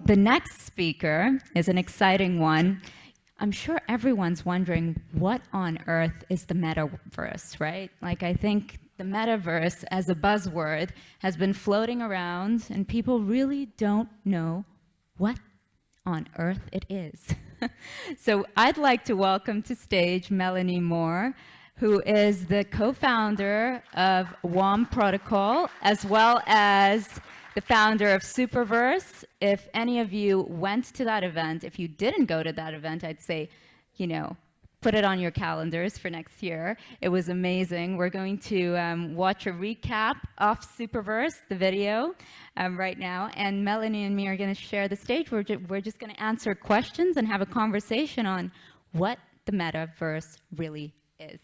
the next speaker is an exciting one. I'm sure everyone's wondering, what on earth is the Metaverse, right? Like, I think the Metaverse as a buzzword has been floating around, and people really don't know what on earth it is. So I'd like to welcome to stage Melanie Moore, who is the co-founder of WOM Protocol, as well as the founder of Superverse. If any of you went to that event, if you didn't go to that event, I'd say, you know, put it on your calendars for next year. It was amazing. We're going to watch a recap of Superverse, the video, right now. And Melanie and me are going to share the stage. We're just going to answer questions and have a conversation on what the Metaverse really is.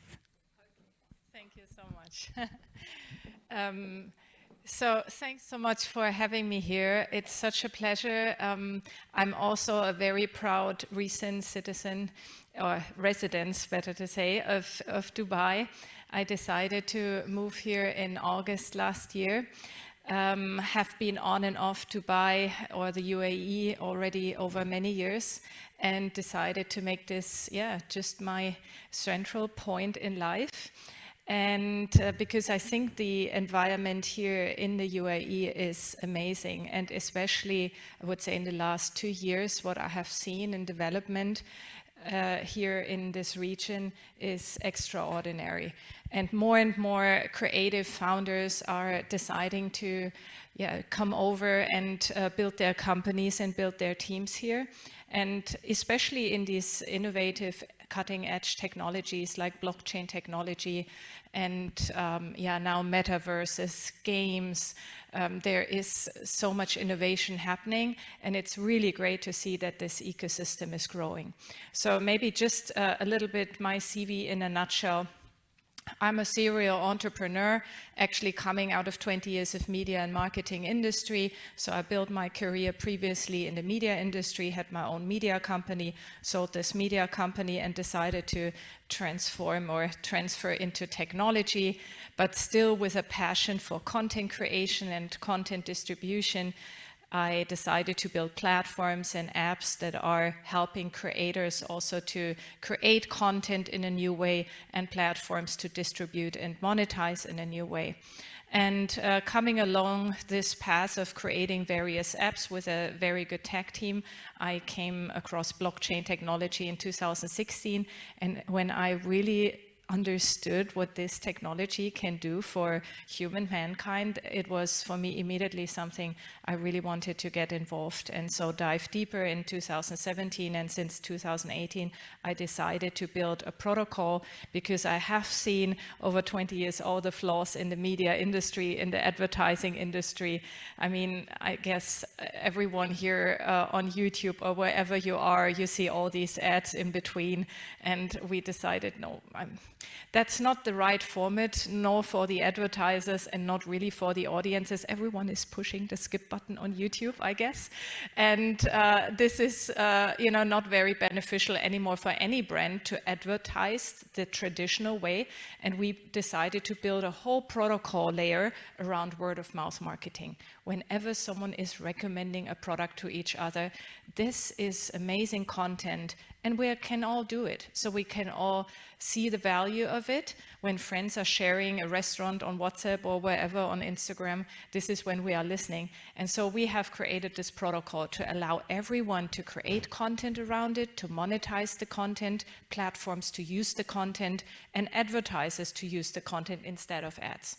Thank you so much. So thanks so much for having me here. It's such a pleasure. I'm also a very proud recent citizen, or resident, better to say, of Dubai. I decided to move here in August last year. Have been on and off Dubai or the UAE already over many years, and decided to make this, just my central point in life. And because I think the environment here in the UAE is amazing, and especially, I would say, in the last 2 years, what I have seen in development here in this region is extraordinary. And more creative founders are deciding to come over and build their companies and build their teams here. And especially in these innovative cutting-edge technologies like blockchain technology and now metaverses, games. There is so much innovation happening, and it's really great to see that this ecosystem is growing. So maybe just a little bit my CV in a nutshell. I'm a serial entrepreneur, actually coming out of 20 years of media and marketing industry. So I built my career previously in the media industry, had my own media company, sold this media company, and decided to transform or transfer into technology, but still with a passion for content creation and content distribution. I decided to build platforms and apps that are helping creators also to create content in a new way, and platforms to distribute and monetize in a new way. And coming along this path of creating various apps with a very good tech team, I came across blockchain technology in 2016. And when I really understood what this technology can do for human mankind, it was for me immediately something I really wanted to get involved, and so dive deeper in 2017. And since 2018 I decided to build a protocol, because I have seen over 20 years all the flaws in the media industry, in the advertising industry. I mean, I guess everyone here on YouTube or wherever you are, you see all these ads in between, and we decided, no, that's not the right format, nor for the advertisers and not really for the audiences. Everyone is pushing the skip button on YouTube, I guess. And this is not very beneficial anymore for any brand to advertise the traditional way. And we decided to build a whole protocol layer around word of mouth marketing. Whenever someone is recommending a product to each other, this is amazing content, and we can all do it. So we can all see the value of it. When friends are sharing a restaurant on WhatsApp or wherever on Instagram, this is when we are listening. And so we have created this protocol to allow everyone to create content around it, to monetize the content, platforms to use the content, and advertisers to use the content instead of ads.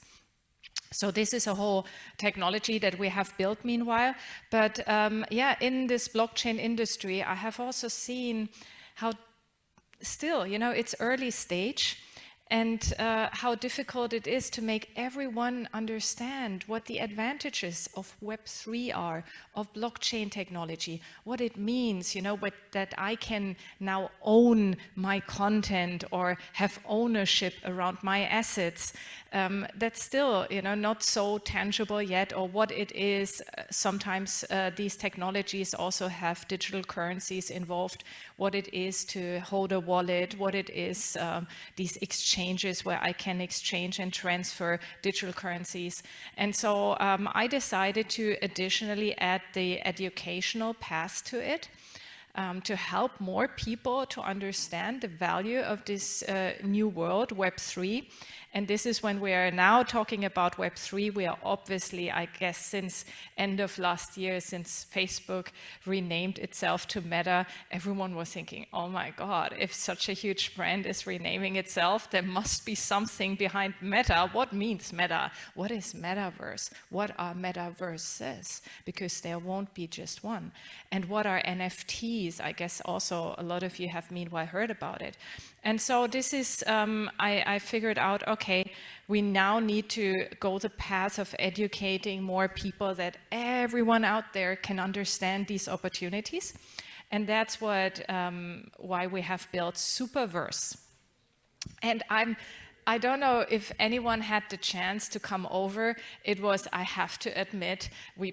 So this is a whole technology that we have built meanwhile. But in this blockchain industry, I have also seen how still, it's early stage, and how difficult it is to make everyone understand what the advantages of Web3 are, of blockchain technology, what it means, that I can now own my content or have ownership around my assets. That's still, not so tangible yet, or what it is. Sometimes these technologies also have digital currencies involved, what it is to hold a wallet, what it is, these exchange exchanges where I can exchange and transfer digital currencies. And so I decided to additionally add the educational path to it, to help more people to understand the value of this new world, Web3. And this is when we are now talking about Web3. We are obviously, I guess, since end of last year, since Facebook renamed itself to Meta, everyone was thinking, oh my God, if such a huge brand is renaming itself, there must be something behind Meta. What means Meta? What is Metaverse? What are Metaverses? Because there won't be just one. And what are NFTs? I guess also a lot of you have meanwhile heard about it. And so this is, I figured out, okay, we now need to go the path of educating more people, that everyone out there can understand these opportunities. And that's what, why we have built Superverse. And I don't know if anyone had the chance to come over. It was, I have to admit, we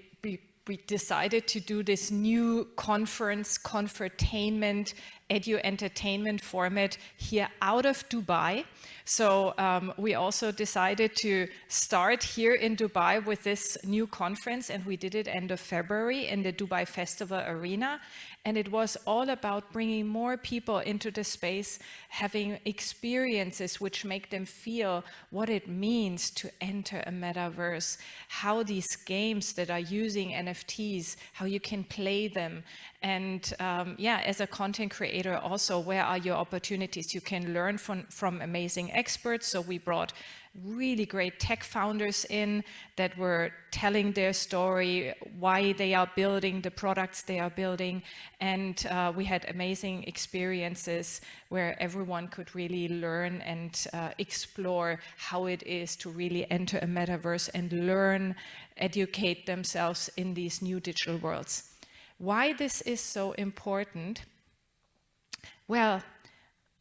decided to do this new conference, confertainment, edu-entertainment format here out of Dubai. So we also decided to start here in Dubai with this new conference, and we did it end of February in the Dubai Festival Arena. And it was all about bringing more people into the space, having experiences which make them feel what it means to enter a metaverse, how these games that are using NFTs, how you can play them. And yeah, as a content creator also, where are your opportunities? You can learn from amazing experts. So we brought really great tech founders in that were telling their story, why they are building the products they are building. And we had amazing experiences where everyone could really learn and explore how it is to really enter a metaverse and learn, educate themselves in these new digital worlds. Why this is so important? Well,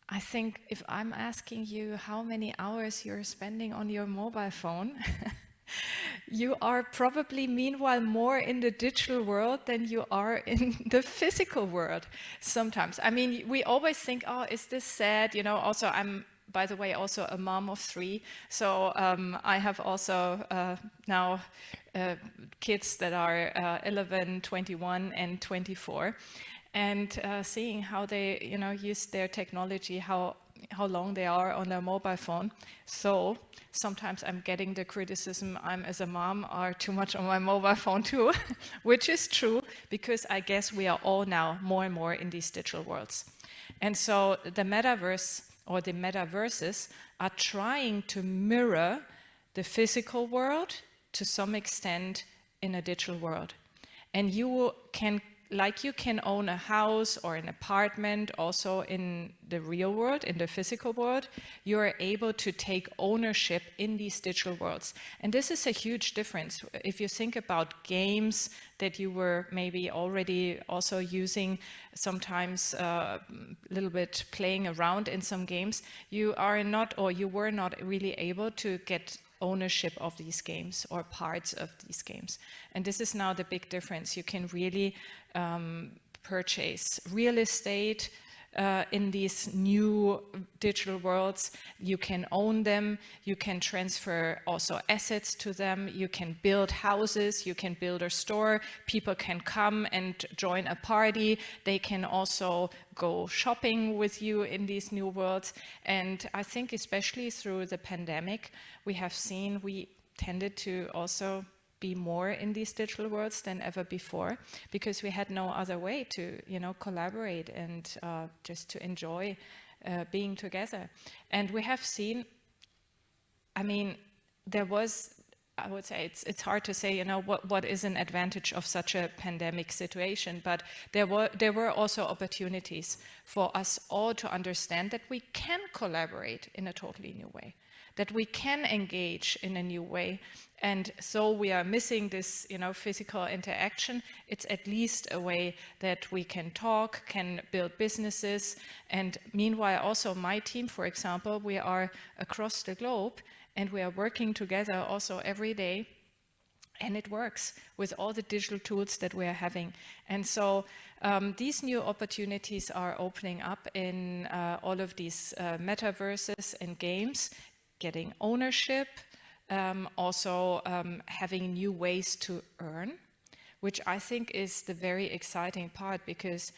I think if I'm asking you how many hours you're spending on your mobile phone, you are probably meanwhile more in the digital world than you are in the physical world sometimes. I mean, we always think, oh, is this sad? You know, also I'm, by the way, also a mom of 3. So I have also now kids that are 11, 21, and 24. And seeing how they, you know, use their technology, how long they are on their mobile phone. So sometimes I'm getting the criticism I'm, as a mom, are too much on my mobile phone too, which is true, because I guess we are all now more and more in these digital worlds. And so the metaverse or the metaverses are trying to mirror the physical world to some extent in a digital world. And you can, like you can own a house or an apartment also in the real world, in the physical world, you are able to take ownership in these digital worlds. And this is a huge difference. If you think about games that you were maybe already also using, sometimes a little bit playing around in some games, you are not, or you were not really able to get ownership of these games or parts of these games. And this is now the big difference. You can really purchase real estate in these new digital worlds. You can own them, you can transfer also assets to them, you can build houses, you can build a store, people can come and join a party, they can also go shopping with you in these new worlds. And I think especially through the pandemic, we have seen we tended to also be more in these digital worlds than ever before, because we had no other way to, you know, collaborate and just to enjoy being together. And we have seen, I mean, there was, I would say it's hard to say, you know, what is an advantage of such a pandemic situation, but there were also opportunities for us all to understand that we can collaborate in a totally new way, that we can engage in a new way. And so we are missing this, you know, physical interaction. It's at least a way that we can talk, can build businesses. And meanwhile, also my team, for example, we are across the globe and we are working together also every day And it works with all the digital tools that we are having. And so these new opportunities are opening up in all of these metaverses and games, getting ownership, also having new ways to earn, which I think is the very exciting part, because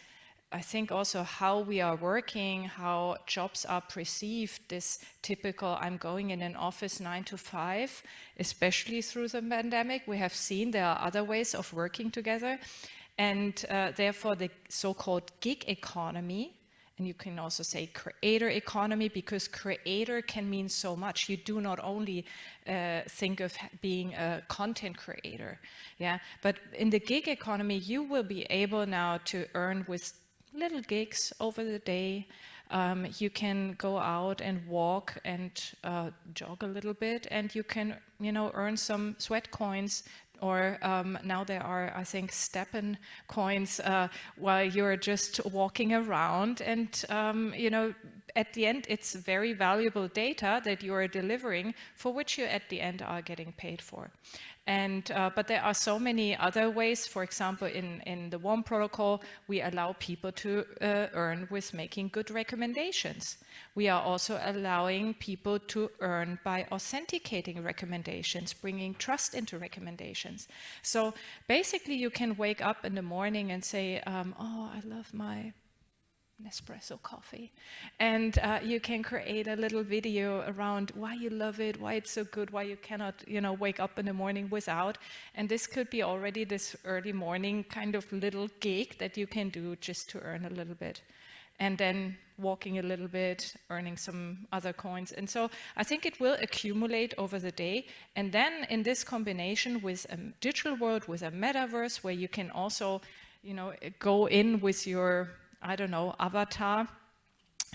I think also how we are working, how jobs are perceived, this typical, I'm going in an office 9 to 5, especially through the pandemic, we have seen there are other ways of working together. And therefore the so-called gig economy, and you can also say creator economy, because creator can mean so much. You do not only think of being a content creator, yeah, but in the gig economy, you will be able now to earn with little gigs over the day. You can go out and walk and jog a little bit, and you can, earn some sweat coins. Or now there are, I think, Steppen coins while you're just walking around. And, at the end, it's very valuable data that you are delivering, for which you at the end are getting paid for. And but there are so many other ways. For example, in the WOM protocol, we allow people to earn with making good recommendations. We are also allowing people to earn by authenticating recommendations, bringing trust into recommendations. So basically, you can wake up in the morning and say, oh, I love my Nespresso coffee, and you can create a little video around why you love it, why it's so good, why you cannot, wake up in the morning without. And this could be already this early morning kind of little gig that you can do just to earn a little bit, and then walking a little bit, earning some other coins. And so I think it will accumulate over the day. And then in this combination with a digital world, with a metaverse, where you can also, go in with your, I don't know, avatar,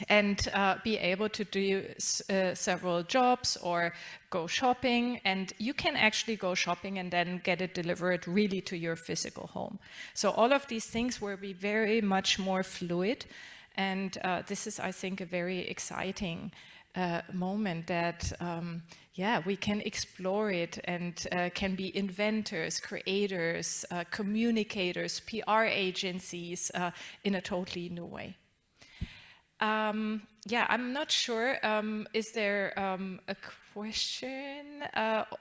and be able to do several jobs or go shopping. And you can actually go shopping and then get it delivered really to your physical home. So all of these things will be very much more fluid. And this is, I think, a very exciting moment that, we can explore it and can be inventors, creators, communicators, PR agencies in a totally new way. I'm not sure. Is there a question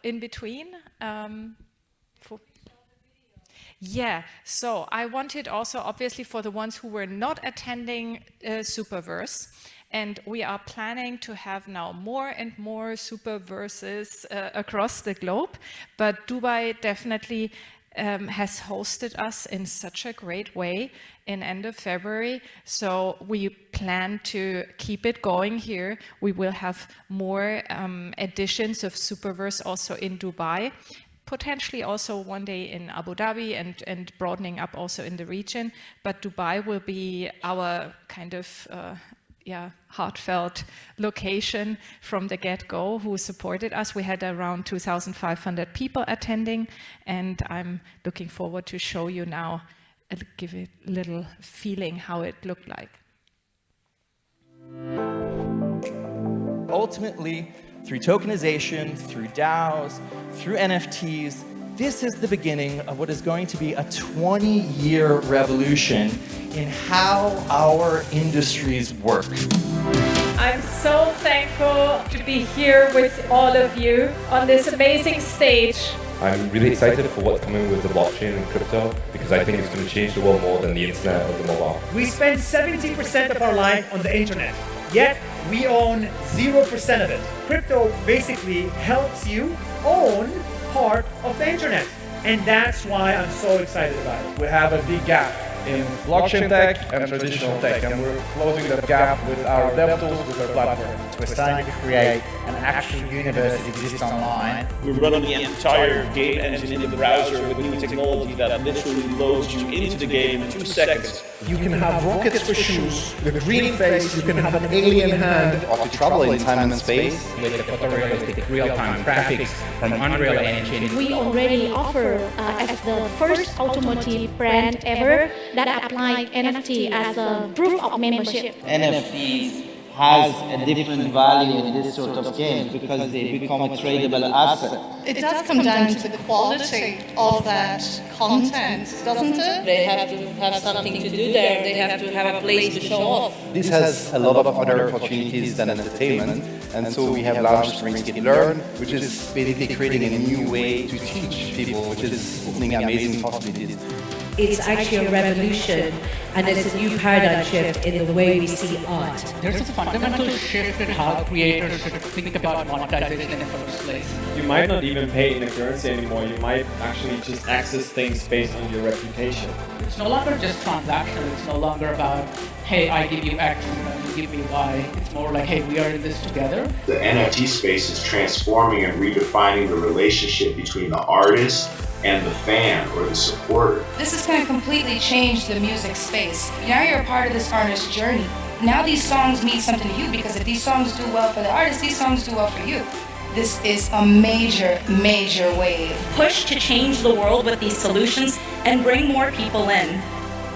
in between? Yeah, so I wanted also, obviously, for the ones who were not attending Superverse, and we are planning to have now more and more Superverses across the globe, but Dubai definitely has hosted us in such a great way in end of February, so we plan to keep it going here. We will have more editions of Superverse also in Dubai, potentially also one day in Abu Dhabi and broadening up also in the region. But Dubai will be our kind of heartfelt location from the get-go who supported us. We had around 2,500 people attending, and I'm looking forward to show you now, give it a little feeling how it looked like. Ultimately, through tokenization, through DAOs, through NFTs, this is the beginning of what is going to be a 20-year revolution in how our industries work. I'm so thankful to be here with all of you on this amazing stage. I'm really excited for what's coming with the blockchain and crypto, because I think it's going to change the world more than the internet or the mobile. We spend 70% of our life on the internet, yet we own 0% of it. Crypto basically helps you own part of the internet, and that's why I'm so excited about it. We have a big gap in blockchain tech and traditional tech, and we're closing that gap with our dev tools, with our platform. We're starting to create an actual universe that exists online. We're running the entire game engine in the browser with new technology that literally loads you into the game in 2 seconds. You can have rockets for shoes, with a green face, you can have an alien hand. Or to travel in time and space. With the photorealistic real-time graphics from Unreal Engine. We already offer, as the first automotive brand ever, that applied NFT as a proof of membership. NFTs has a different value in this sort of games because they become a tradable asset. It does come down to the quality of that content, doesn't it? They have to have something to do there. They have to have a place to show off. This has a lot of other opportunities than entertainment, and so we have launched RingKit Learn, which is basically creating a new way to teach people, which is opening amazing possibilities. It's actually a revolution, and it's a new paradigm shift in the way we see art. There's a fundamental shift in how creators should think about monetization in the first place. You might not even pay in a currency anymore. You might actually just access things based on your reputation. It's no longer just transactional. It's no longer about, hey, I give you X and you give me Y. It's more like, hey, we are in this together. The NFT space is transforming and redefining the relationship between the artist and the fan or the supporter. This is going to completely change the music space. Now you're a part of this artist's journey. Now these songs mean something to you because if these songs do well for the artist, these songs do well for you. This is a major, major wave. Push to change the world with these solutions and bring more people in.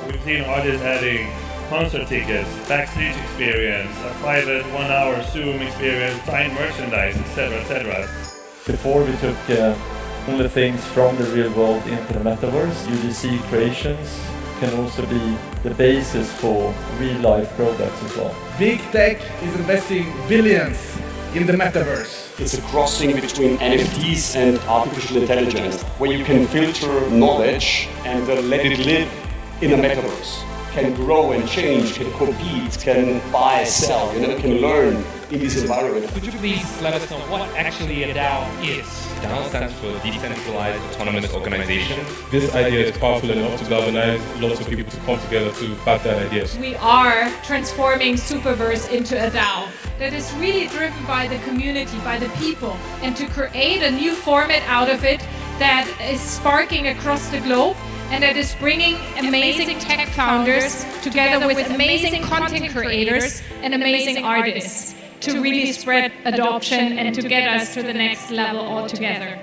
We've seen artists adding concert tickets, backstage experience, a private 1-hour Zoom experience, signed merchandise, etc., etc. Before we took all the things from the real world into the metaverse, UGC creations can also be the basis for real-life products as well. Big tech is investing billions in the metaverse. It's a crossing between NFTs and artificial intelligence, where you can filter knowledge and let it live in a metaverse. Can grow and change, can compete, can buy, sell, can learn in this environment. Could you please let us know what actually a DAO is? DAO stands for Decentralized Autonomous Organization. This idea is powerful enough to galvanize lots of people to come together to back their ideas. We are transforming Superverse into a DAO that is really driven by the community, by the people, and to create a new format out of it that is sparking across the globe and that is bringing amazing tech founders together with amazing content creators and amazing artists to really spread adoption and to get us to the next level altogether.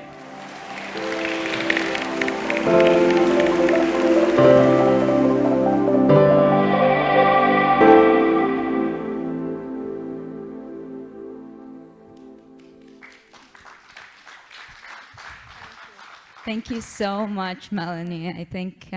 Thank you so much, Melanie. I think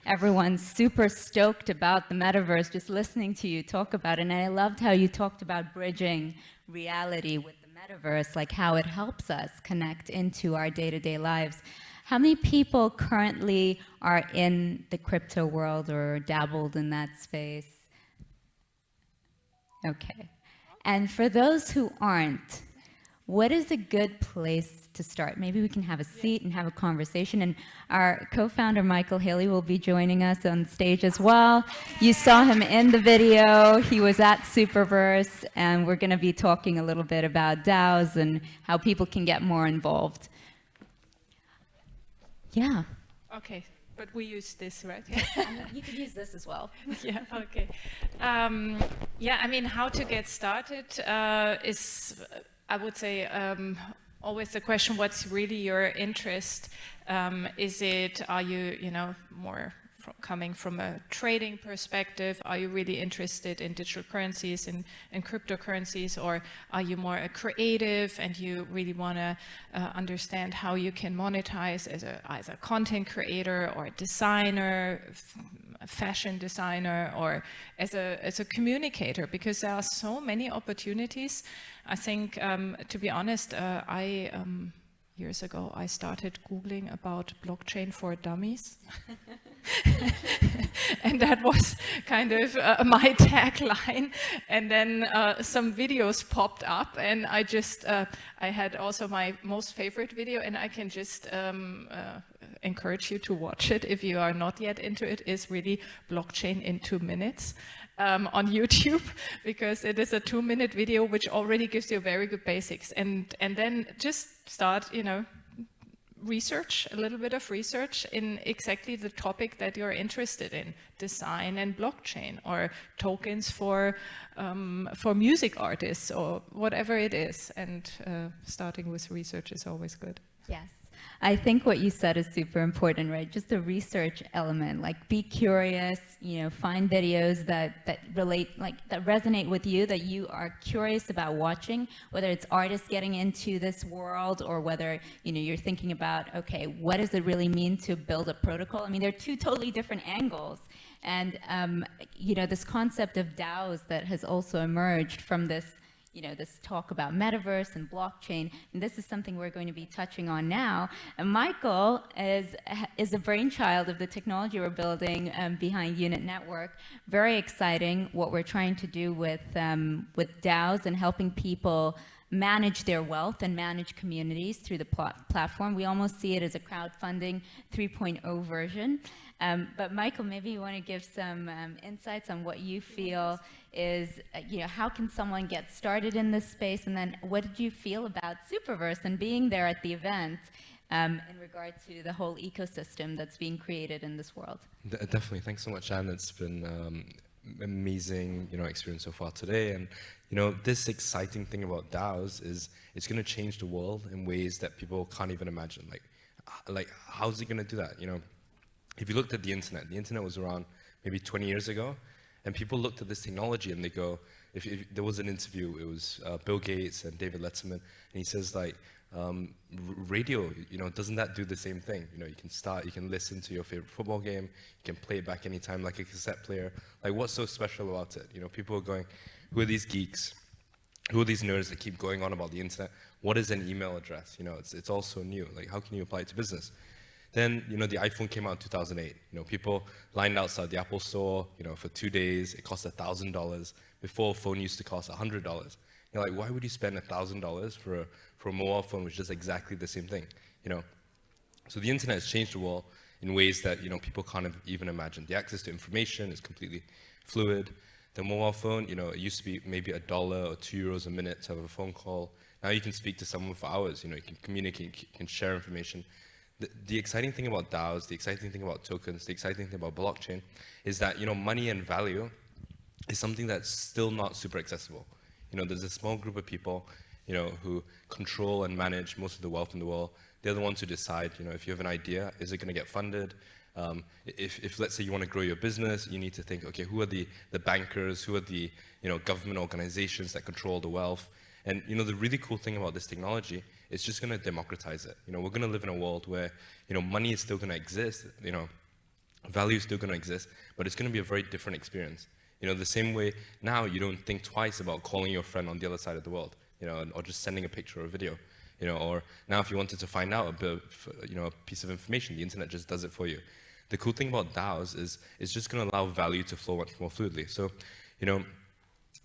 everyone's super stoked about the metaverse, just listening to you talk about it. And I loved how you talked about bridging reality with the metaverse, like how it helps us connect into our day-to-day lives. How many people currently are in the crypto world or dabbled in that space? Okay. And for those who aren't, what is a good place to start? Maybe we can have a seat and have a conversation. And our co-founder, Michael Healy, will be joining us on stage as well. You saw him in the video. He was at Superverse, and we're going to be talking a little bit about DAOs and how people can get more involved. Yeah. Okay. But we use this, right? You could use this as well. Yeah, okay. Yeah, I mean, how to get started is, I would say, always the question, what's really your interest? Is it, are you, more coming from a trading perspective? Are you really interested in digital currencies and cryptocurrencies? Or are you more a creative and you really want to understand how you can monetize as a content creator or a designer, a fashion designer, or as a communicator? Because there are so many opportunities. I think, to be honest, years ago, I started Googling about blockchain for dummies. And that was kind of my tagline. And then some videos popped up, and I just, I had also my most favorite video, and I can just encourage you to watch it if you are not yet into it, is really blockchain in 2 minutes. On YouTube, because it is a 2-minute video which already gives you very good basics, and then just start, research, a little bit of research in exactly the topic that you're interested in, design and blockchain, or tokens for music artists, or whatever it is, and starting with research is always good. Yes. I think what you said is super important, right? Just the research element, like be curious, you know, find videos that relate, like that resonate with you, that you are curious about watching, whether it's artists getting into this world or whether, you know, you're thinking about, okay, what does it really mean to build a protocol? I mean, they're two totally different angles. And, you know, this concept of DAOs that has also emerged from this, you know, this talk about metaverse and blockchain, and this is something we're going to be touching on now. And Michael is a brainchild of the technology we're building behind Unit Network. Very exciting what we're trying to do with DAOs and helping people manage their wealth and manage communities through the platform. We almost see it as a crowdfunding 3.0 version. But Michael, maybe you want to give some insights on what you feel is, you know, how can someone get started in this space? And then what did you feel about Superverse and being there at the event in regard to the whole ecosystem that's being created in this world? Definitely. Thanks so much, Anne. It's been amazing, you know, experience so far today. And, you know, this exciting thing about DAOs is it's going to change the world in ways that people can't even imagine. Like how's it going to do that? You know, if you looked at the internet was around maybe 20 years ago, and people looked at this technology and they go, if there was an interview, it was Bill Gates and David Letterman, and he says like, radio, you know, doesn't that do the same thing? You know, you can listen to your favorite football game, you can play it back anytime like a cassette player. Like, what's so special about it? You know, people are going, who are these geeks? Who are these nerds that keep going on about the internet? What is an email address? You know, it's all so new. Like, how can you apply it to business? Then, you know, the iPhone came out in 2008. You know, people lined outside the Apple store, you know, for 2 days. It cost $1,000. Before, a phone used to cost $100. You're like, why would you spend $1,000 for a mobile phone which does exactly the same thing? You know, so the internet has changed the world in ways that, you know, people can't even imagine. The access to information is completely fluid. The mobile phone, you know, it used to be maybe $1 or €2 a minute to have a phone call. Now you can speak to someone for hours. You know, you can communicate, you can share information. The exciting thing about DAOs, the exciting thing about tokens, the exciting thing about blockchain is that, you know, money and value is something that's still not super accessible. You know, there's a small group of people, you know, who control and manage most of the wealth in the world. They're the ones who decide, you know, if you have an idea, is it going to get funded? If let's say you want to grow your business, you need to think, okay, who are the bankers, who are the, you know, government organizations that control the wealth? And, you know, the really cool thing about this technology, it's just going to democratize it. You know, we're going to live in a world where, you know, money is still going to exist, you know, value is still going to exist, but it's going to be a very different experience. You know, the same way now you don't think twice about calling your friend on the other side of the world, you know, or just sending a picture or a video, you know, or now if you wanted to find out a bit, you know, a piece of information, the internet just does it for you. The cool thing about DAOs is it's just going to allow value to flow much more fluidly. So, you know,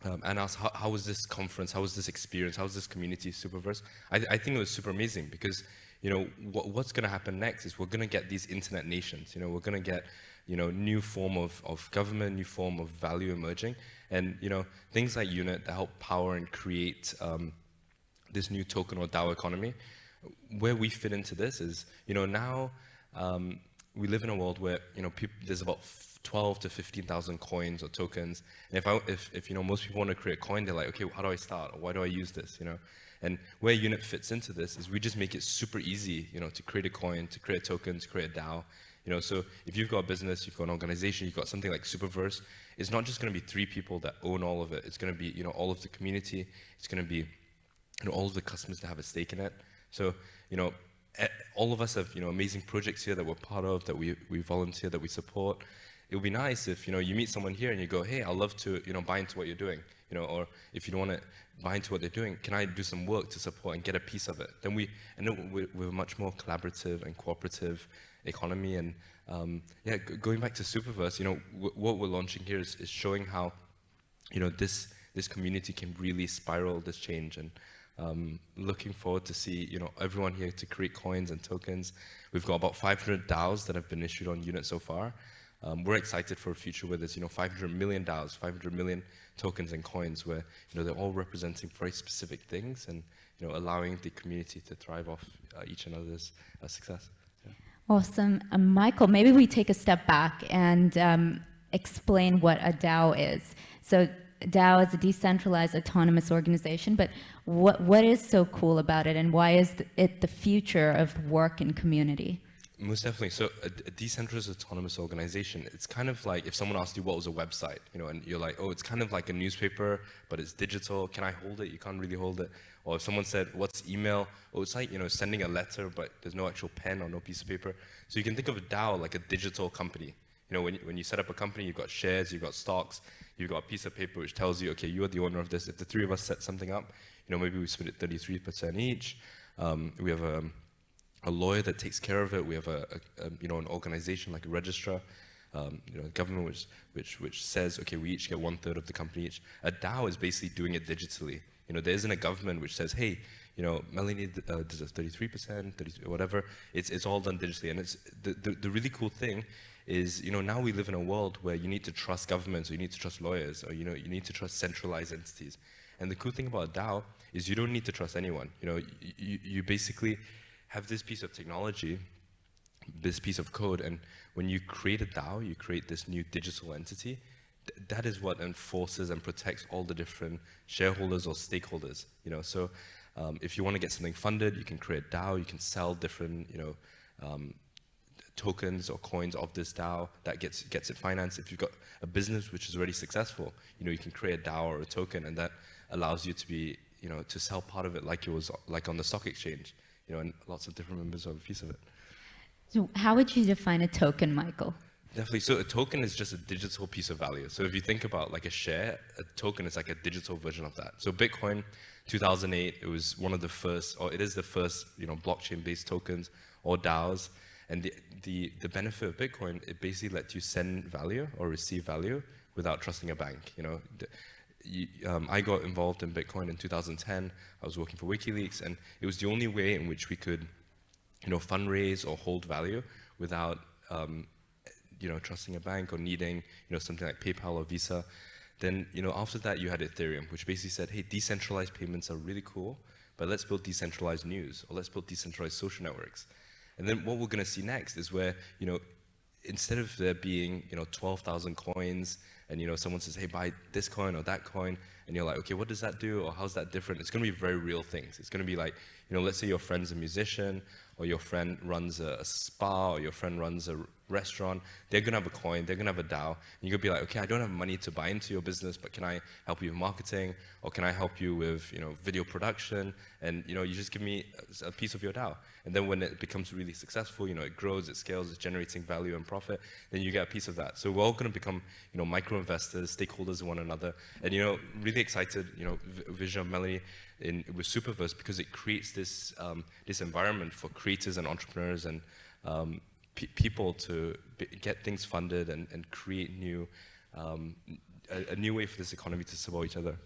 and asked, how was this conference, how was this experience, how was this community, Superverse? I think it was super amazing because, you know, what's going to happen next is we're going to get these internet nations, you know, we're going to get, you know, new form of government, new form of value emerging, and, you know, things like Unit that help power and create this new token or DAO economy. Where we fit into this is, you know, now we live in a world where, you know, there's about 12 to 15,000 coins or tokens, and if you know, most people want to create a coin, they're like, okay, how do I start? Or why do I use this? You know, and where Unit fits into this is we just make it super easy, you know, to create a coin, to create a token, to create a DAO. You know, so if you've got a business, you've got an organization, you've got something like Superverse, it's not just going to be 3 people that own all of it. It's going to be, you know, all of the community. It's going to be, you know, all of the customers that have a stake in it. So, you know, all of us have, you know, amazing projects here that we're part of, that we volunteer, that we support. It would be nice if, you know, you meet someone here and you go, hey, I'd love to, you know, buy into what you're doing, you know, or if you don't want to buy into what they're doing, can I do some work to support and get a piece of it? Then we're a much more collaborative and cooperative economy. And yeah, going back to Superverse, you know, what we're launching here is showing how, you know, this community can really spiral this change. And looking forward to see, you know, everyone here to create coins and tokens. We've got about 500 DAOs that have been issued on Unit so far. We're excited for a future where there's, you know, 500 million DAOs, 500 million tokens and coins where, you know, they're all representing very specific things and, you know, allowing the community to thrive off each another's success. Yeah. Awesome. Michael, maybe we take a step back and explain what a DAO is. So DAO is a decentralized autonomous organization, but what is so cool about it, and why is it the future of work and community? Most definitely. So a decentralized autonomous organization, it's kind of like if someone asked you what was a website, you know, and you're like, oh, it's kind of like a newspaper, but it's digital. Can I hold it? You can't really hold it. Or if someone said, what's email? Oh, it's like, you know, sending a letter, but there's no actual pen or no piece of paper. So you can think of a DAO like a digital company. You know, when you set up a company, you've got shares, you've got stocks, you've got a piece of paper which tells you, okay, you're the owner of this. If the three of us set something up, you know, maybe we split it 33% each. We have a lawyer that takes care of it. We have you know, an organization like a registrar, you know, government which says, okay, we each get 1/3 of the company each. A DAO is basically doing it digitally. You know, there isn't a government which says, hey, you know, Melanie deserves 33%, 30, whatever. It's all done digitally, and it's the really cool thing is, you know, now we live in a world where you need to trust governments, or you need to trust lawyers, or, you know, you need to trust centralized entities. And the cool thing about a DAO is you don't need to trust anyone. You know, you basically have this piece of technology, this piece of code, and when you create a DAO, you create this new digital entity. That is what enforces and protects all the different shareholders or stakeholders. You know, so if you want to get something funded, you can create a DAO. You can sell different, you know, tokens or coins of this DAO that gets it financed. If you've got a business which is already successful, you know, you can create a DAO or a token, and that allows you to be, you know, to sell part of it like it was like on the stock exchange. You know, and lots of different members have a piece of it. So how would you define a token, Michael? Definitely. So a token is just a digital piece of value. So if you think about like a share, a token is like a digital version of that. So Bitcoin, 2008, it was one of the first, or it is the first, you know, blockchain-based tokens or DAOs. And the benefit of Bitcoin, it basically lets you send value or receive value without trusting a bank. You know, I got involved in Bitcoin in 2010. I was working for WikiLeaks, and it was the only way in which we could, you know, fundraise or hold value without, you know, trusting a bank or needing, you know, something like PayPal or Visa. Then, you know, after that, you had Ethereum, which basically said, hey, decentralized payments are really cool, but let's build decentralized news, or let's build decentralized social networks. And then what we're going to see next is where, you know, instead of there being, you know, 12,000 coins, and, you know, someone says, hey, buy this coin or that coin, and you're like, okay, what does that do, or how's that different? It's going to be very real things. It's going to be like, you know, let's say your friend's a musician, or your friend runs a spa, or your friend runs a restaurant. They're going to have a coin, they're going to have a DAO, and you're going to be like, okay, I don't have money to buy into your business, but can I help you with marketing, or can I help you with, you know, video production? And, you know, you just give me a piece of your DAO. And then when it becomes really successful, you know, it grows, it scales, it's generating value and profit, then you get a piece of that. So we're all going to become, you know, micro investors, stakeholders in one another. And, you know, really excited, you know, vision of Melanie with Superverse, because it creates this this environment for creators and entrepreneurs and people to get things funded and create new a new way for this economy to support each other.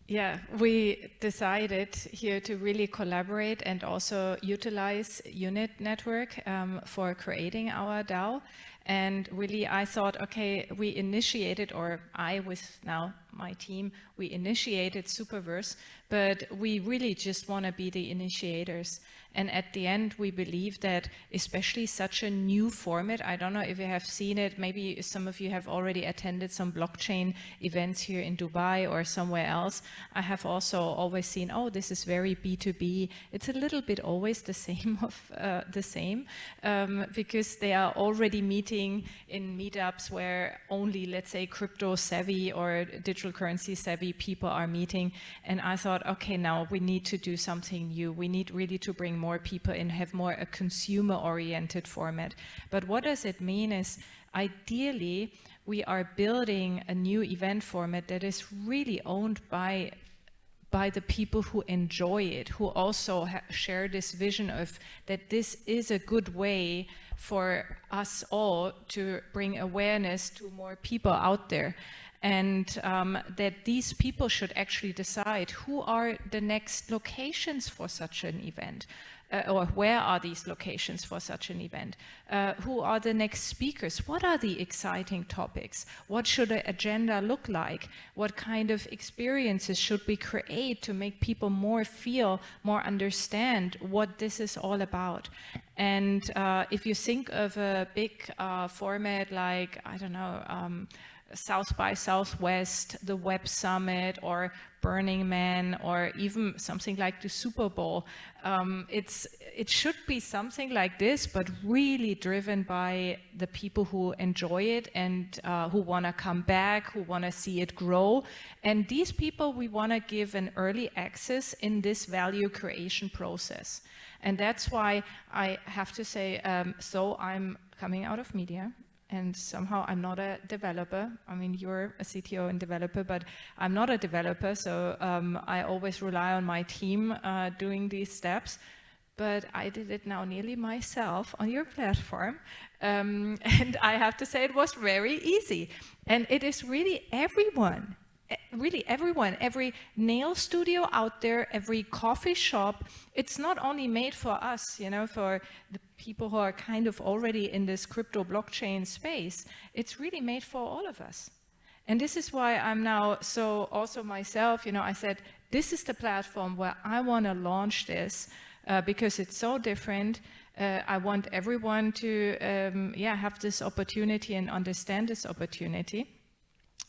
Yeah, we decided here to really collaborate and also utilize Unit Network for creating our DAO. And really, I thought, okay, we initiated, or I with now my team, we initiated Superverse, but we really just want to be the initiators. And at the end, we believe that especially such a new format, I don't know if you have seen it, maybe some of you have already attended some blockchain events here in Dubai or somewhere else. I have also always seen, oh, this is very B2B. It's a little bit always the same because they are already meeting in meetups where only, let's say, crypto savvy or digital currency savvy people are meeting. And I thought, okay, now we need to do something new. We need really to bring more people in, have more a consumer-oriented format. But what does it mean is, ideally, we are building a new event format that is really owned by the people who enjoy it, who also share this vision of that this is a good way for us all to bring awareness to more people out there. And that these people should actually decide who are the next locations for such an event, or where are these locations for such an event, who are the next speakers, what are the exciting topics, what should the agenda look like, what kind of experiences should we create to make people more feel, more understand what this is all about. And if you think of a big format like, I don't know, South by Southwest, the Web Summit, or Burning Man, or even something like the Super Bowl. It should be something like this, but really driven by the people who enjoy it and who want to come back, who want to see it grow. And these people we want to give an early access in this value creation process. And that's why I have to say, so I'm coming out of media. And somehow I'm not a developer. I mean, you're a CTO and developer, but I'm not a developer, so I always rely on my team doing these steps. But I did it now nearly myself on your platform. And I have to say it was very easy. And it is really everyone, every nail studio out there, every coffee shop. It's not only made for us, you know, for the people who are kind of already in this crypto blockchain space. It's really made for all of us. And this is why I'm now, so also myself, you know, I said, this is the platform where I want to launch this because it's so different. I want everyone to have this opportunity and understand this opportunity.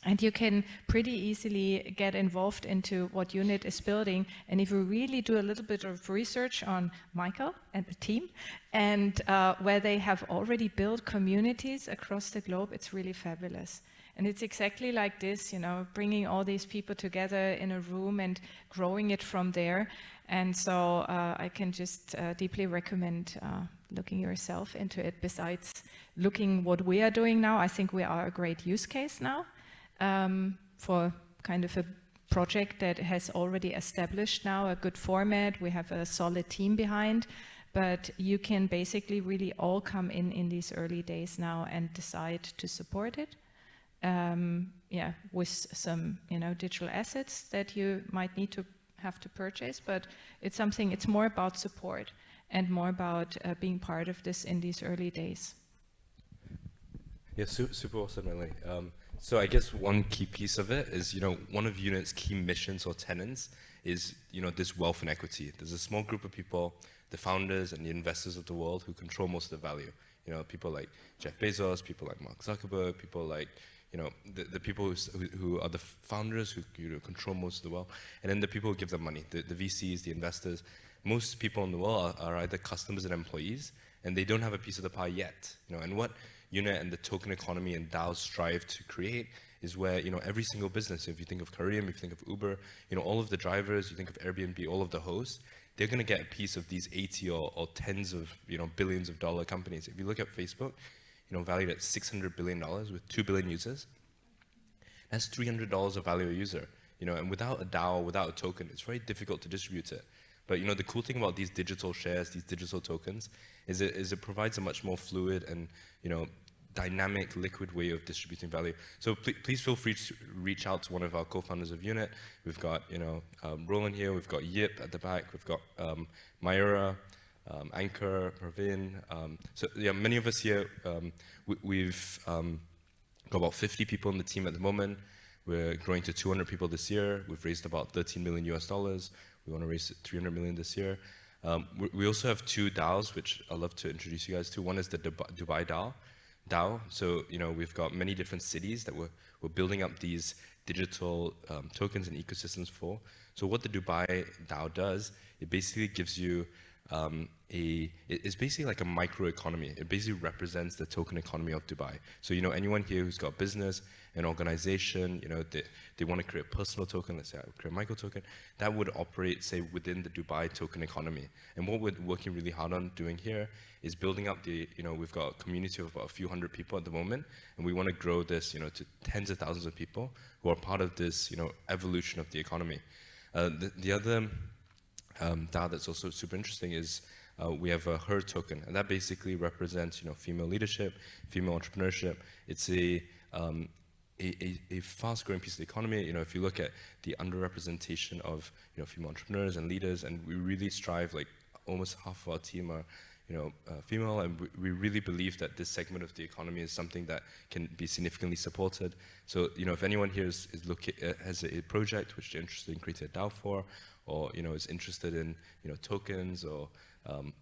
And you can pretty easily get involved into what UNIT is building. And if you really do a little bit of research on Michael and the team, and where they have already built communities across the globe, it's really fabulous. And it's exactly like this, you know, bringing all these people together in a room and growing it from there. And so I can just deeply recommend looking yourself into it. Besides looking what we are doing now, I think we are a great use case now. For kind of a project that has already established now a good format. We have a solid team behind, but you can basically really all come in these early days now and decide to support it. With some, you know, digital assets that you might need to have to purchase, but it's something, it's more about support and more about being part of this in these early days. Yeah, super awesome, Melanie. So I guess one key piece of it is, you know, one of UNIT's key missions or tenets is, you know, this wealth and equity. There's a small group of people, the founders and the investors of the world, who control most of the value. You know, people like Jeff Bezos, people like Mark Zuckerberg, people like, you know, the people who are the founders who, you know, control most of the wealth, and then the people who give them money, the VCs, the investors. Most people in the world are either customers and employees, and they don't have a piece of the pie yet. You know, and what UNIT and the token economy and DAOs strive to create is where, you know, every single business, if you think of Careem, if you think of Uber, you know, all of the drivers, you think of Airbnb, all of the hosts, they're going to get a piece of these 80 or tens of, you know, billions of dollar companies. If you look at Facebook, you know, valued at $600 billion with 2 billion users, that's $300 of value a user. You know, and without a DAO, without a token, it's very difficult to distribute it. But, you know, the cool thing about these digital shares, these digital tokens, is it provides a much more fluid and, you know, dynamic, liquid way of distributing value. So please feel free to reach out to one of our co-founders of UNIT. We've got, you know, Roland here, we've got Yip at the back, we've got Myra, Anchor, Praveen. So yeah, many of us here, we've got about 50 people in the team at the moment. We're growing to 200 people this year. We've raised about $13 million US. We want to raise 300 million this year. We also have 2 DAOs, which I'd love to introduce you guys to. One is the Dubai Dal Dao. So, you know, we've got many different cities that we're building up these digital tokens and ecosystems for. So what the Dubai Dal does, it basically gives you it's basically like a microeconomy. It basically represents the token economy of Dubai. So, you know, anyone here who's got business, an organization, you know, they want to create a personal token, let's say I create a micro token, that would operate, say, within the Dubai token economy. And what we're working really hard on doing here is building up the, you know, we've got a community of about a few hundred people at the moment, and we want to grow this, you know, to tens of thousands of people who are part of this, you know, evolution of the economy. The other DAO that's also super interesting is we have a Her token, and that basically represents, you know, female leadership, female entrepreneurship. It's a fast-growing piece of the economy. You know, if you look at the underrepresentation of, you know, female entrepreneurs and leaders, and we really strive, like almost half of our team are, you know, female, and we really believe that this segment of the economy is something that can be significantly supported. So, you know, if anyone here has a project which they're interested in creating a DAO for, or, you know, is interested in, you know, tokens or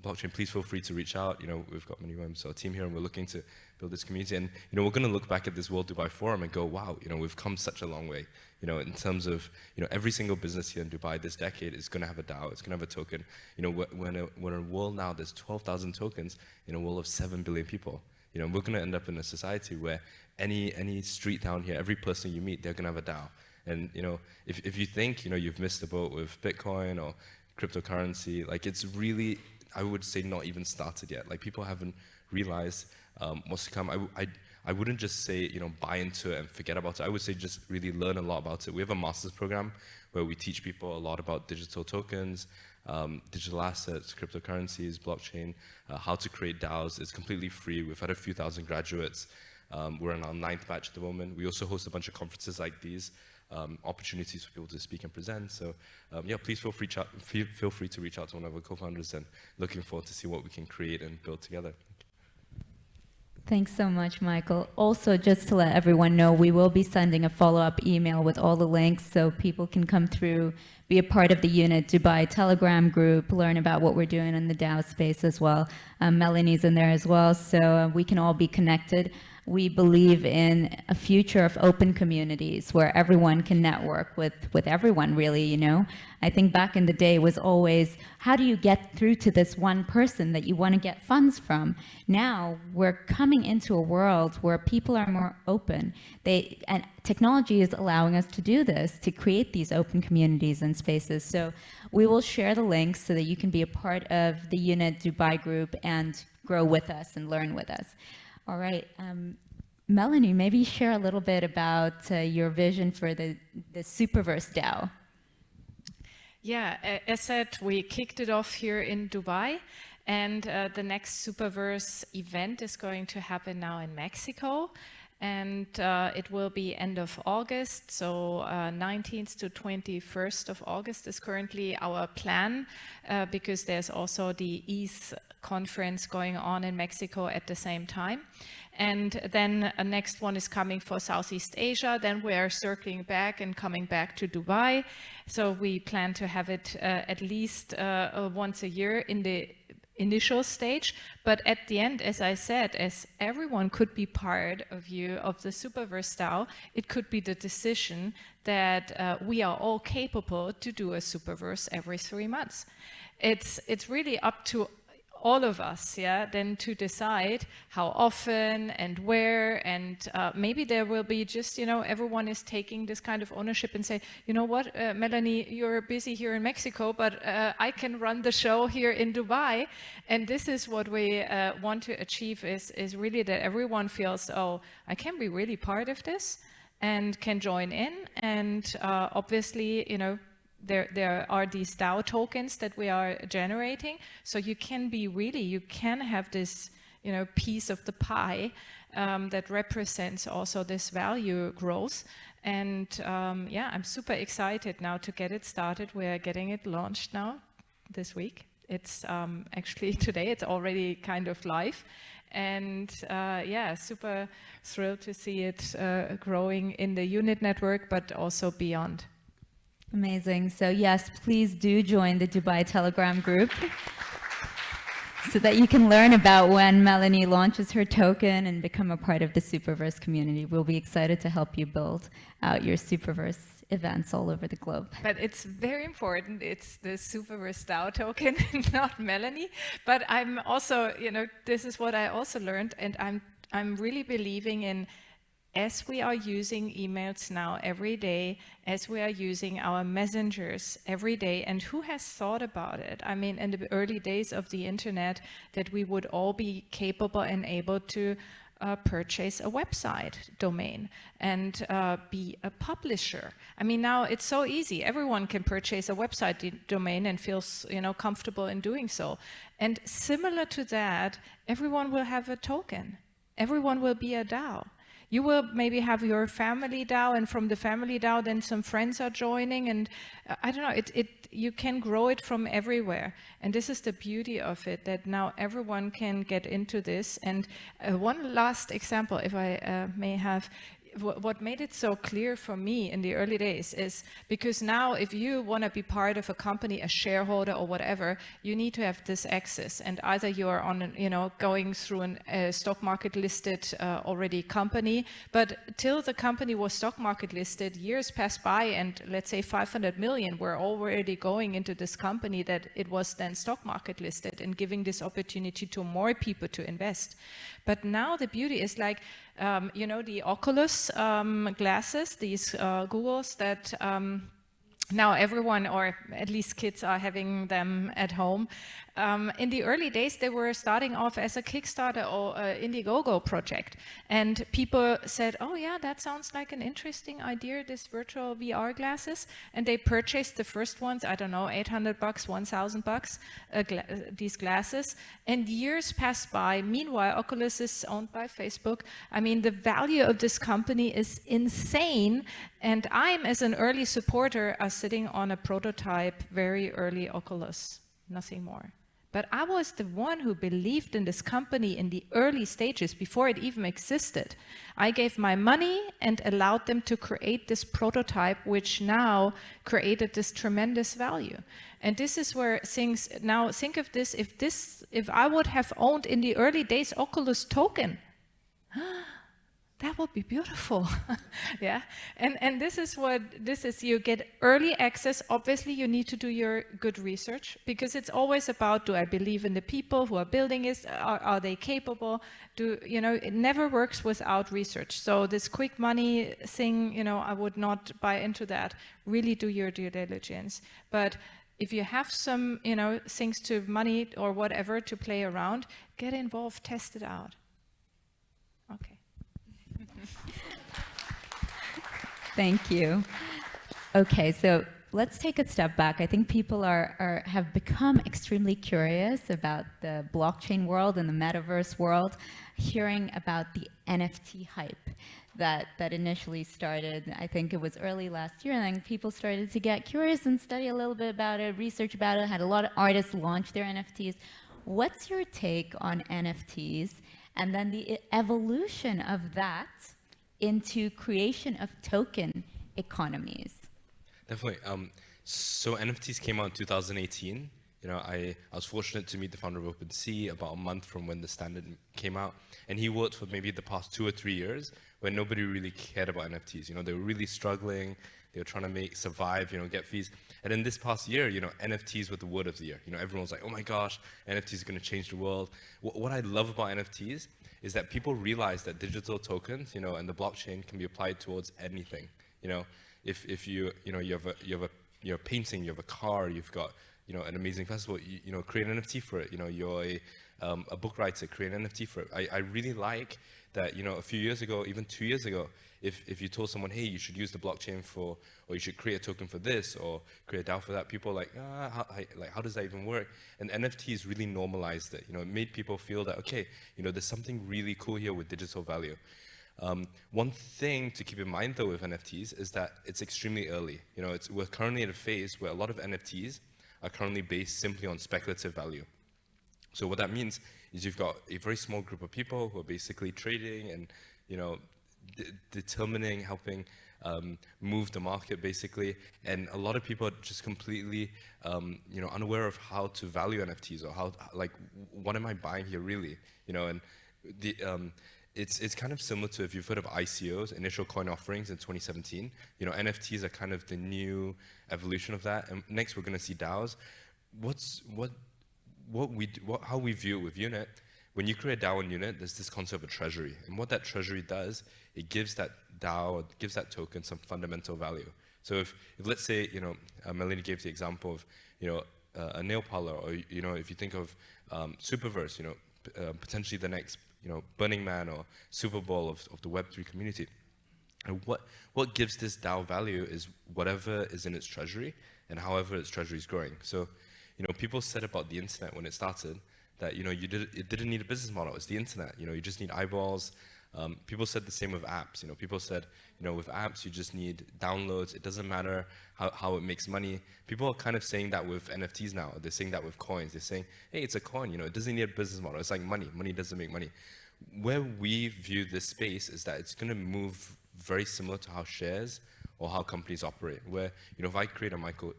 blockchain, please feel free to reach out. We've got many members of our team here, and we're looking to build this community. And we're going to look back at this World Dubai Forum and go, wow, we've come such a long way. In terms of every single business here in Dubai this decade is going to have a DAO. It's going to have a token. When a world now there's 12,000 tokens in a world of 7 billion people. We're going to end up in a society where any street down here, every person you meet, they're going to have a DAO. And if you think you've missed the boat with Bitcoin or cryptocurrency, like it's really, I would say, not even started yet. Like people haven't realized what's to come. I wouldn't just say buy into it and forget about it. I would say just really learn a lot about it. We have a master's program where we teach people a lot about digital tokens, digital assets, cryptocurrencies, blockchain, how to create DAOs. It's completely free. We've had a few thousand graduates. We're in our 9th batch at the moment. We also host a bunch of conferences like these, opportunities for people to speak and present. So yeah, please feel free to reach out to one of our co-founders, and looking forward to see what we can create and build together. Thanks so much, Michael. Also, just to let everyone know, we will be sending a follow-up email with all the links so people can come through, be a part of the Unit Dubai Telegram group, learn about what we're doing in the DAO space as well. Melanie's in there as well, so we can all be connected. We believe in a future of open communities where everyone can network with everyone, really, I think back in the day was always, how do you get through to this one person that you want to get funds from? Now we're coming into a world where people are more open. And technology is allowing us to do this, to create these open communities and spaces. So we will share the links so that you can be a part of the Unit Dubai group and grow with us and learn with us. All right, Melanie, maybe share a little bit about your vision for the Superverse DAO. Yeah, as said, we kicked it off here in Dubai, and the next Superverse event is going to happen now in Mexico, and it will be end of August, so 19th to 21st of August is currently our plan, because there's also the ETH conference going on in Mexico at the same time. And then a next one is coming for Southeast Asia. Then we are circling back and coming back to Dubai. So we plan to have it at least once a year in the initial stage. But at the end, as I said, as everyone could be part of the Superverse DAO, it could be the decision that we are all capable to do a Superverse every 3 months. It's really up to all of us, then to decide how often and where, and maybe there will be just, everyone is taking this kind of ownership and say, you know what, Melanie, you're busy here in Mexico, but I can run the show here in Dubai. And this is what we want to achieve, is really that everyone feels, oh, I can be really part of this and can join in. And obviously, there are these DAO tokens that we are generating, so you can have this, piece of the pie that represents also this value growth. And yeah, I'm super excited now to get it started. We're getting it launched now this week. It's actually today, it's already kind of live. And yeah, super thrilled to see it growing in the Unit network, but also beyond. Amazing. So yes, please do join the Dubai Telegram group so that you can learn about when Melanie launches her token and become a part of the Superverse community. We'll be excited to help you build out your Superverse events all over the globe. But it's very important. It's the Superverse DAO token, not Melanie. But I'm also, this is what I also learned, and I'm really believing in, as we are using emails now every day, as we are using our messengers every day, and who has thought about it? I mean, in the early days of the internet, that we would all be capable and able to purchase a website domain and be a publisher. I mean, now it's so easy. Everyone can purchase a website domain and feels, comfortable in doing so. And similar to that, everyone will have a token. Everyone will be a DAO. You will maybe have your family DAO, and from the family DAO, then some friends are joining, and I don't know, you can grow it from everywhere. And this is the beauty of it, that now everyone can get into this. And one last example, if I may have, what made it so clear for me in the early days is because now if you want to be part of a company, a shareholder or whatever, you need to have this access, and either you are on, going through a stock market listed already company, but till the company was stock market listed, years passed by, and let's say 500 million were already going into this company that it was then stock market listed and giving this opportunity to more people to invest. But now the beauty is like, the Oculus glasses, these Googles that now everyone, or at least kids, are having them at home. In the early days, they were starting off as a Kickstarter or Indiegogo project. And people said, oh yeah, that sounds like an interesting idea, this virtual VR glasses. And they purchased the first ones, I don't know, $800, $1,000, these glasses. And years passed by. Meanwhile, Oculus is owned by Facebook. I mean, the value of this company is insane. And I'm, as an early supporter, sitting on a prototype, very early Oculus, nothing more. But I was the one who believed in this company in the early stages, before it even existed. I gave my money and allowed them to create this prototype, which now created this tremendous value. And this is where things, now think of this, if I would have owned in the early days Oculus token, that would be beautiful. Yeah. And this is what this is. You get early access. Obviously, you need to do your good research, because it's always about, do I believe in the people who are building it? Are they capable? It never works without research. So this quick money thing, I would not buy into that. Really do your due diligence. But if you have some, things to money or whatever to play around, get involved, test it out. Okay. Thank you. Okay, so let's take a step back. I think people have become extremely curious about the blockchain world and the metaverse world, hearing about the NFT hype that initially started. I think it was early last year, and then people started to get curious and study a little bit about it, research about it, had a lot of artists launch their NFTs. What's your take on NFTs, and then the evolution of that into creation of token economies? Definitely. So NFTs came out in 2018. I was fortunate to meet the founder of OpenSea about a month from when the standard came out, and he worked for maybe the past 2 or 3 years when nobody really cared about NFTs. They were really struggling. They were trying to survive, get fees. And in this past year, NFTs were the word of the year. Everyone was like, oh my gosh, NFTs are going to change the world. What I love about NFTs is that people realize that digital tokens, and the blockchain can be applied towards anything. If you have a painting, you have a car, you've got an amazing festival, create an NFT for it. You're a book writer, create an NFT for it. I really like that, a few years ago, even 2 years ago, if you told someone, hey, you should use the blockchain for, or you should create a token for this, or create a DAO for that, people are like, how does that even work? And NFTs really normalized it. It made people feel that, okay, there's something really cool here with digital value. One thing to keep in mind, though, with NFTs is that it's extremely early. We're currently at a phase where a lot of NFTs are currently based simply on speculative value. So what that means is you've got a very small group of people who are basically trading and, determining, helping move the market, basically. And a lot of people are just completely, unaware of how to value NFTs, or how, what am I buying here, really? And it's kind of similar to, if you've heard of ICOs, initial coin offerings in 2017. NFTs are kind of the new evolution of that. And next, we're going to see DAOs. How we view it with Unit. When you create a DAO in Unit, there's this concept of a treasury. And what that treasury does, it gives that DAO, or gives that token some fundamental value. So if let's say, Melanie gave the example of, a nail parlor, or, if you think of Superverse, potentially the next, Burning Man or Super Bowl of the Web3 community. And what gives this DAO value is whatever is in its treasury and however its treasury is growing. So, people said about the internet when it started that, it didn't need a business model. It's the internet. You just need eyeballs. People said the same with apps. People said, with apps, you just need downloads. It doesn't matter how it makes money. People are kind of saying that with NFTs now. They're saying that with coins. They're saying, hey, it's a coin. It doesn't need a business model. It's like money. Money doesn't make money. Where we view this space is that it's going to move very similar to how shares or how companies operate, where, if I create a Michael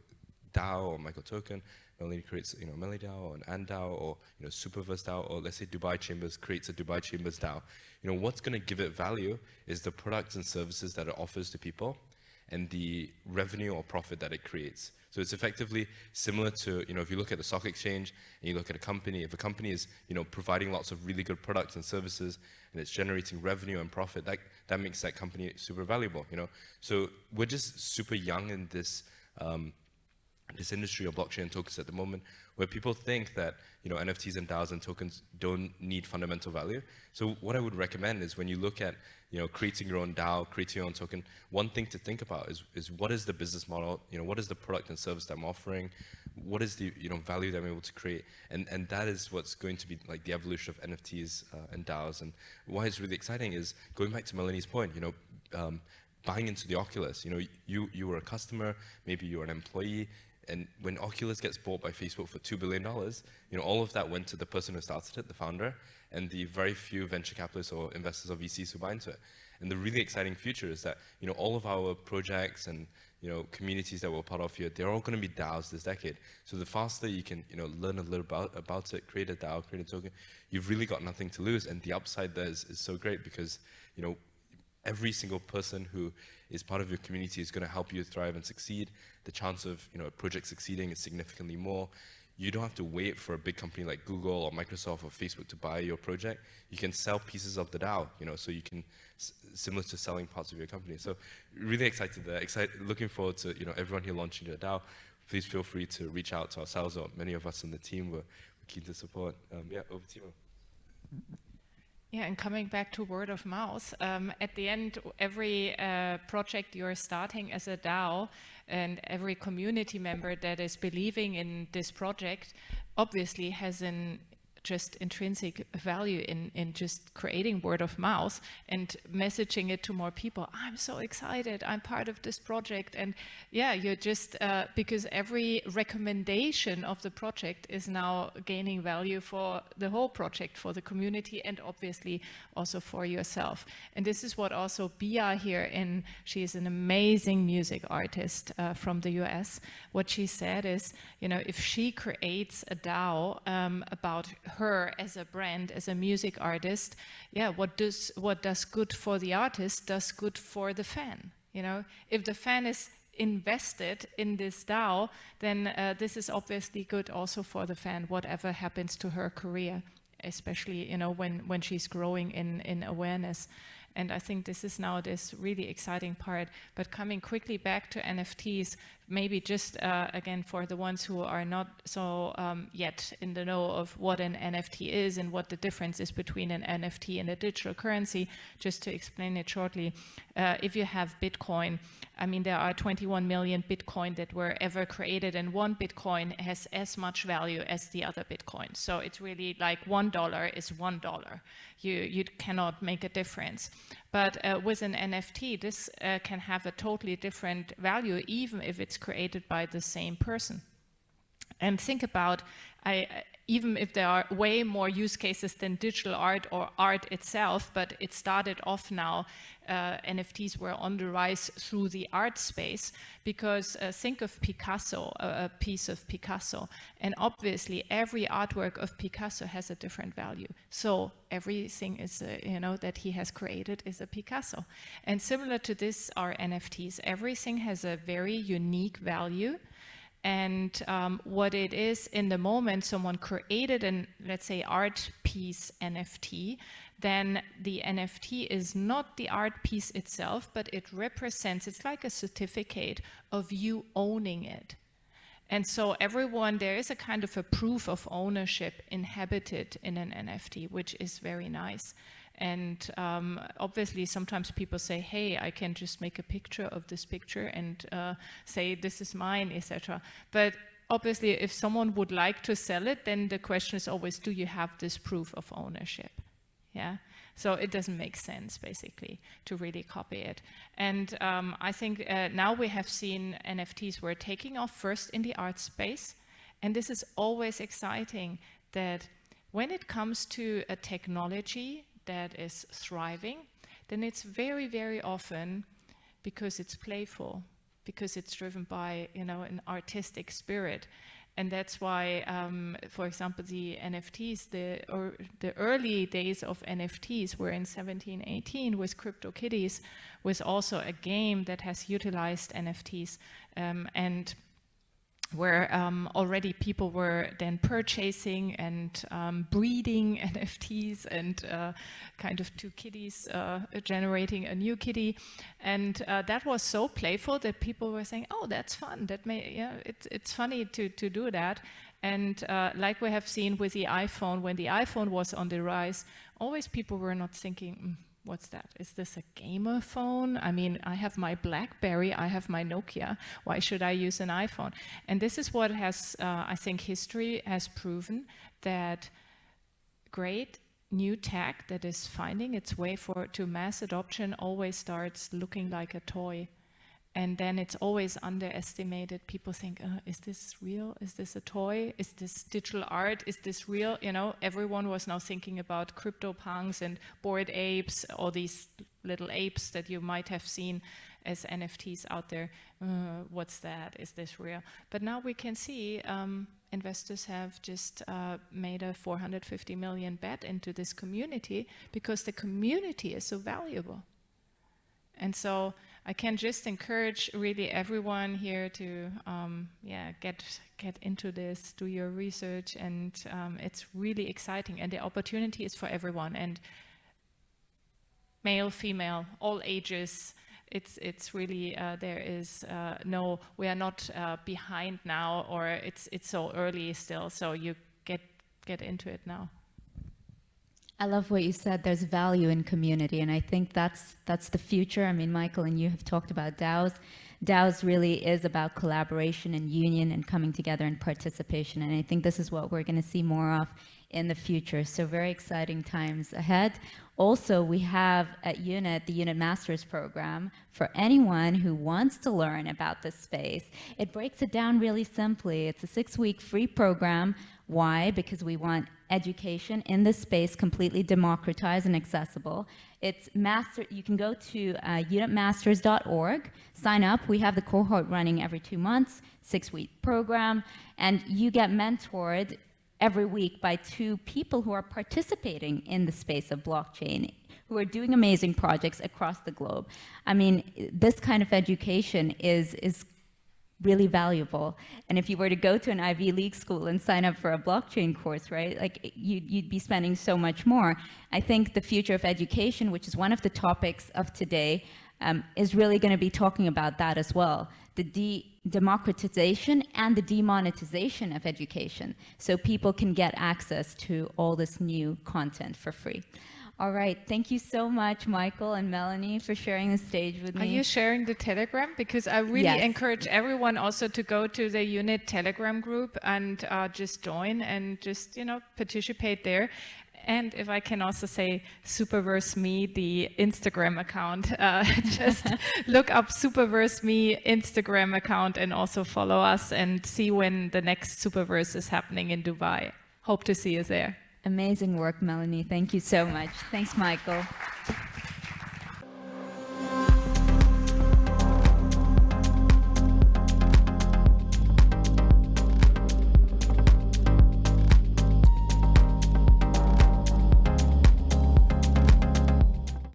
DAO or Michael token, Melanie creates, Melanie DAO or an Ant DAO or, Superverse DAO, or let's say Dubai Chambers creates a Dubai Chambers DAO. What's going to give it value is the products and services that it offers to people and the revenue or profit that it creates. So it's effectively similar to, if you look at the stock exchange and you look at a company, if a company is, providing lots of really good products and services and it's generating revenue and profit, that makes that company super valuable, So we're just super young in this, this industry of blockchain and tokens at the moment, where people think that NFTs and DAOs and tokens don't need fundamental value. So what I would recommend is when you look at creating your own DAO, creating your own token, one thing to think about is what is the business model, what is the product and service that I'm offering, what is the value that I'm able to create, and that is what's going to be like the evolution of NFTs and DAOs. And why it's really exciting is going back to Melanie's point, buying into the Oculus. You were a customer, maybe you were an employee. And when Oculus gets bought by Facebook for $2 billion, all of that went to the person who started it, the founder, and the very few venture capitalists or investors or VCs who buy into it. And the really exciting future is that, all of our projects and, communities that we're part of here, they're all going to be DAOs this decade. So the faster you can, learn a little about it, create a DAO, create a token, you've really got nothing to lose. And the upside there is so great because, every single person who is part of your community is going to help you thrive and succeed. The chance of a project succeeding is significantly more. You don't have to wait for a big company like Google or Microsoft or Facebook to buy your project. You can sell pieces of the DAO, so you can, similar to selling parts of your company. So really excited there, looking forward to everyone here launching their DAO. Please feel free to reach out to ourselves or many of us in the team. We're keen to support. Yeah, over to you. Yeah, and coming back to word of mouth, at the end, every project you're starting as a DAO and every community member that is believing in this project obviously has an just intrinsic value in just creating word of mouth and messaging it to more people. I'm so excited, I'm part of this project. And yeah, you're just, because every recommendation of the project is now gaining value for the whole project, for the community, and obviously also for yourself. And this is what also Bia here she is an amazing music artist from the US. What she said is, if she creates a DAO about her as a brand, as a music artist, yeah, what does good for the artist does good for the fan. If the fan is invested in this DAO, then this is obviously good also for the fan, whatever happens to her career, especially when she's growing in awareness. And I think this is now this really exciting part. But coming quickly back to NFTs, maybe just again for the ones who are not so yet in the know of what an NFT is and what the difference is between an NFT and a digital currency, just to explain it shortly. If you have Bitcoin, I mean, there are 21 million Bitcoin that were ever created, and one Bitcoin has as much value as the other Bitcoin. So it's really like $1 is $1. You cannot make a difference. But with an NFT, this can have a totally different value, even if it's created by the same person. And think about, even if there are way more use cases than digital art or art itself, but it started off now, NFTs were on the rise through the art space, because think of Picasso, a piece of Picasso, and obviously every artwork of Picasso has a different value. So everything is, that he has created is a Picasso. And similar to this are NFTs. Everything has a very unique value. And what it is in the moment someone created an, let's say, art piece NFT, then the NFT is not the art piece itself, but it represents, it's like a certificate of you owning it. And so there is a kind of a proof of ownership inhabited in an NFT, which is very nice. And obviously sometimes people say, hey, I can just make a picture of this picture and say this is mine, etc. But obviously if someone would like to sell it, then the question is always, do you have this proof of ownership? Yeah. So it doesn't make sense, basically, to really copy it. And I think now we have seen NFTs were taking off first in the art space. And this is always exciting, that when it comes to a technology that is thriving, then it's very, very often because it's playful, because it's driven by, you know, an artistic spirit. And that's why, for example, the NFTs, the early days of NFTs were in 1718 with CryptoKitties, was also a game that has utilized NFTs, and where already people were then purchasing and breeding NFTs and kind of two kitties generating a new kitty. And that was so playful that people were saying, oh, that's fun. That it's funny to do that. And like we have seen with the iPhone, when the iPhone was on the rise, always people were not thinking, what's that? Is this a gamer phone? I mean, I have my BlackBerry, I have my Nokia. Why should I use an iPhone? And this is what has, I think history has proven, that great new tech that is finding its way to mass adoption always starts looking like a toy. And then it's always underestimated. People think, is this real? Is this a toy? Is this digital art? Is this real? You know, everyone was now thinking about CryptoPunks and Bored Apes, all these little apes that you might have seen as NFTs out there. What's that? Is this real? But now we can see investors have just made a 450 million bet into this community because the community is so valuable. And so I can just encourage really everyone here to get into this, do your research, and it's really exciting, and the opportunity is for everyone, and male, female, all ages. It's really there is no, we are not behind now, or it's so early still, so you get into it now. I love what you said. There's value in community, and I think that's the future. I mean, Michael and you have talked about DAOs. DAOs really is about collaboration and union and coming together and participation, and I think this is what we're going to see more of in the future. So very exciting times ahead. Also, we have at UNIT, the UNIT Masters program, for anyone who wants to learn about this space. It breaks it down really simply. It's a 6-week free program. Why? Because we want education in this space completely democratized and accessible. It's you can go to unitmasters.org, sign up. We have the cohort running every 2 months, 6-week program, and you get mentored every week by 2 people who are participating in the space of blockchain, who are doing amazing projects across the globe. I mean, this kind of education is really valuable. And if you were to go to an Ivy League school and sign up for a blockchain course, right, like you'd be spending so much more. I think the future of education, which is one of the topics of today, is really going to be talking about that as well. The democratization and the demonetization of education, so people can get access to all this new content for free. All right, thank you so much, Michael and Melanie, for sharing the stage with me. Are you sharing the Telegram? Because I really encourage everyone also to go to the UNIT Telegram group and just join and just, you know, participate there. And if I can also say Superverse Me, the Instagram account, just look up Superverse Me Instagram account and also follow us and see when the next Superverse is happening in Dubai. Hope to see you there. Amazing work, Melanie. Thank you so much. Thanks, Michael.